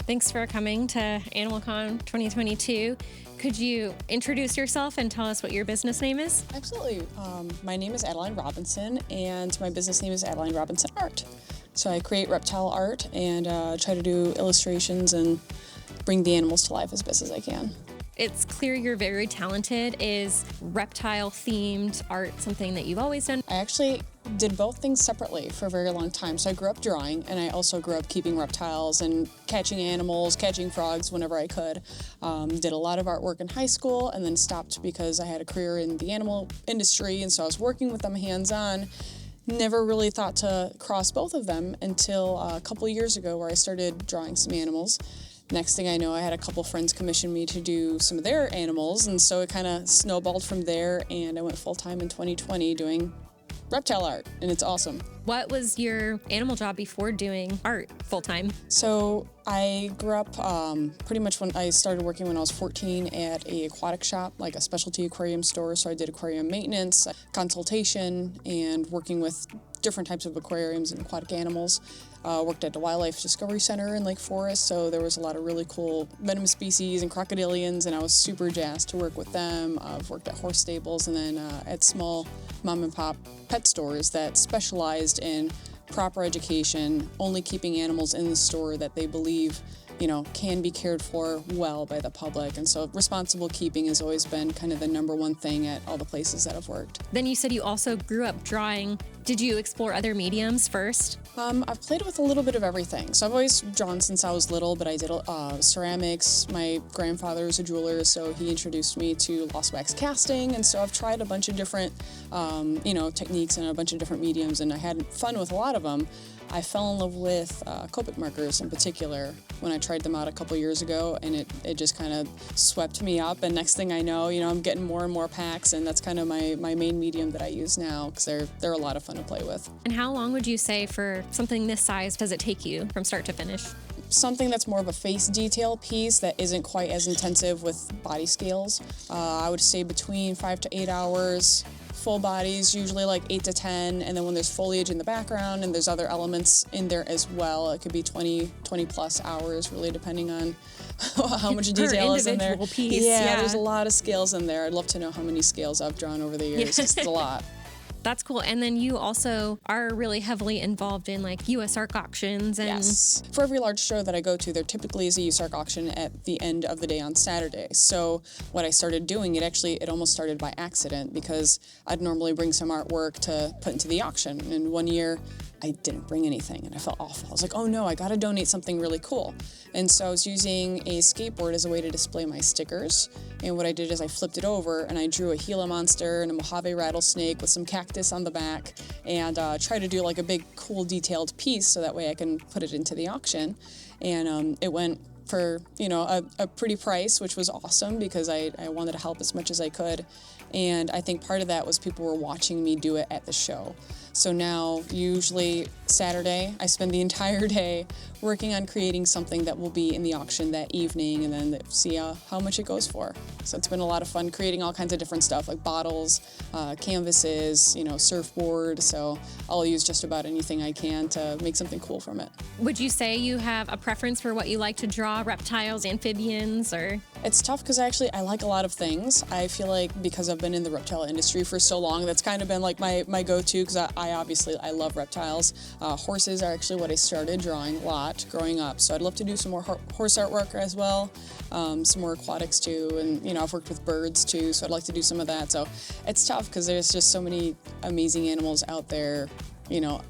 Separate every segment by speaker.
Speaker 1: Thanks for coming to AnimalCon 2022. Could you introduce yourself and tell us what your business name is?
Speaker 2: Absolutely. My name is Adeline Robinson, and my business name is Adeline Robinson Art. So I create reptile art and try to do illustrations and bring the animals to life as best as I can.
Speaker 1: It's clear you're very talented. Is reptile-themed art something that you've always done?
Speaker 2: I actually did both things separately for a very long time. So I grew up drawing, and I also grew up keeping reptiles and catching animals, catching frogs whenever I could. Did a lot of artwork in high school and then stopped because I had a career in the animal industry, and so I was working with them hands-on. Never really thought to cross both of them until a couple years ago where I started drawing some animals. Next thing I know, I had a couple friends commission me to do some of their animals, and so it kind of snowballed from there, and I went full-time in 2020 doing reptile art, and it's awesome.
Speaker 1: What was your animal job before doing art full-time?
Speaker 2: So I grew up pretty much when I started working when I was 14 at an aquatic shop, like a specialty aquarium store. So I did aquarium maintenance, consultation, and working with different types of aquariums and aquatic animals. Worked at the Wildlife Discovery Center in Lake Forest, so there was a lot of really cool venomous species and crocodilians, and I was super jazzed to work with them. I've worked at horse stables and then at small mom and pop pet stores that specialized in proper education, only keeping animals in the store that they believe can be cared for well by the public. And so responsible keeping has always been kind of the number one thing at all the places that I've worked.
Speaker 1: Then you said you also grew up drawing. Did you explore other mediums first?
Speaker 2: I've played with a little bit of everything. So I've always drawn since I was little, but I did ceramics. My grandfather is a jeweler, so he introduced me to lost wax casting. And so I've tried a bunch of different, techniques and a bunch of different mediums, and I had fun with a lot of them. I fell in love with Copic markers in particular when I tried them out a couple years ago, and it just kind of swept me up. And next thing I know, I'm getting more and more packs, and that's kind of my main medium that I use now because they're a lot of fun to play with.
Speaker 1: And how long would you say for something this size does it take you from start to finish?
Speaker 2: Something that's more of a face detail piece that isn't quite as intensive with body scales, I would say between 5 to 8 hours. Full bodies, usually like 8 to 10, and then when there's foliage in the background and there's other elements in there as well, it could be 20 plus hours, really depending on how much detail is in there.
Speaker 1: Piece,
Speaker 2: yeah, there's a lot of scales in there. I'd love to know how many scales I've drawn over the years. It's a lot.
Speaker 1: That's cool. And then you also are really heavily involved in like USARK auctions. And
Speaker 2: yes. For every large show that I go to, there typically is a USARK auction at the end of the day on Saturday. So what I started doing, it almost started by accident because I'd normally bring some artwork to put into the auction. And one year I didn't bring anything and I felt awful. I was like, oh no, I gotta donate something really cool. And so I was using a skateboard as a way to display my stickers. And what I did is I flipped it over and I drew a Gila monster and a Mojave rattlesnake with some cactus on the back and try to do like a big, cool, detailed piece so that way I can put it into the auction. And it went for, a pretty price, which was awesome because I wanted to help as much as I could. And I think part of that was people were watching me do it at the show. So now, usually Saturday, I spend the entire day working on creating something that will be in the auction that evening and then see how much it goes for. So it's been a lot of fun creating all kinds of different stuff like bottles, canvases, surfboard. So I'll use just about anything I can to make something cool from it.
Speaker 1: Would you say you have a preference for what you like to draw, reptiles, amphibians, or?
Speaker 2: It's tough because I like a lot of things. I feel like because I've been in the reptile industry for so long, that's kind of been like my go-to because I love reptiles. Horses are actually what I started drawing a lot growing up. So I'd love to do some more horse artwork as well, some more aquatics too. And, I've worked with birds too, so I'd like to do some of that. So it's tough because there's just so many amazing animals out there.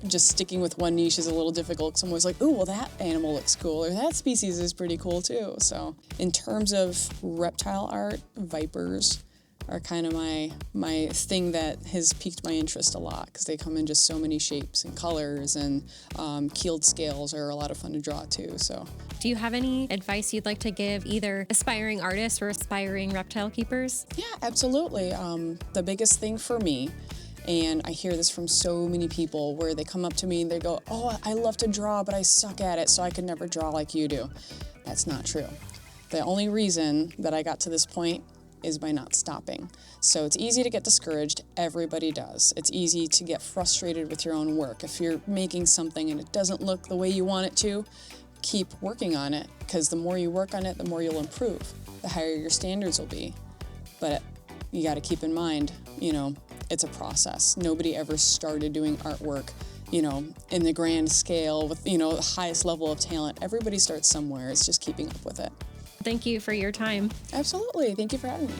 Speaker 2: Just sticking with one niche is a little difficult because I'm always like, ooh, well, that animal looks cool, or that species is pretty cool too. So in terms of reptile art, vipers are kind of my thing that has piqued my interest a lot because they come in just so many shapes and colors, and keeled scales are a lot of fun to draw too. So,
Speaker 1: do you have any advice you'd like to give either aspiring artists or aspiring reptile keepers?
Speaker 2: Yeah, absolutely. The biggest thing for me, and I hear this from so many people where they come up to me and they go, oh, I love to draw, but I suck at it, so I could never draw like you do. That's not true. The only reason that I got to this point is by not stopping. So it's easy to get discouraged. Everybody does. It's easy to get frustrated with your own work. If you're making something and it doesn't look the way you want it to, keep working on it, because the more you work on it, the more you'll improve, the higher your standards will be. But you got to keep in mind, it's a process. Nobody ever started doing artwork, in the grand scale with, the highest level of talent. Everybody starts somewhere. It's just keeping up with it.
Speaker 1: Thank you for your time.
Speaker 2: Absolutely. Thank you for having me.